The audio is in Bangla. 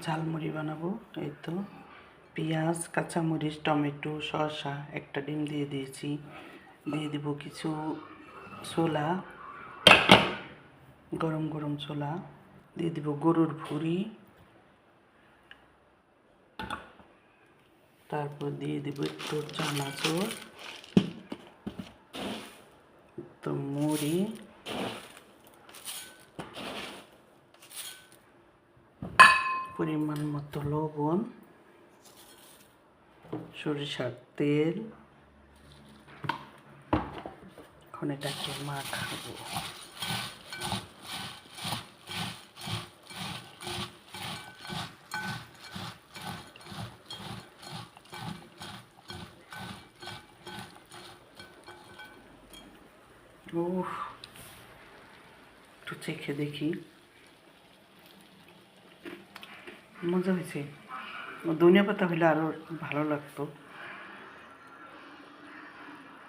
ঝালমুড়ি বানাবো। এই তো পেঁয়াজ, কাঁচামরিচ, টমেটো, শসা, একটা ডিম দিয়ে দিয়েছি। দিয়ে দিব কিছু ছোলা, গরম গরম ছোলা। দিয়ে দিব গরুর ভুঁড়ি, তারপর দিয়ে দিব একটু চানাচুর, একটু মুড়ি, পরিমাণ মতো লবণ, সরিষার তেল। এখন এটাকে মাখাবো। উফ, একটু চেখে দেখি, মজা হয়েছে। ধনিয়া পাতা হলে আরও ভালো লাগতো।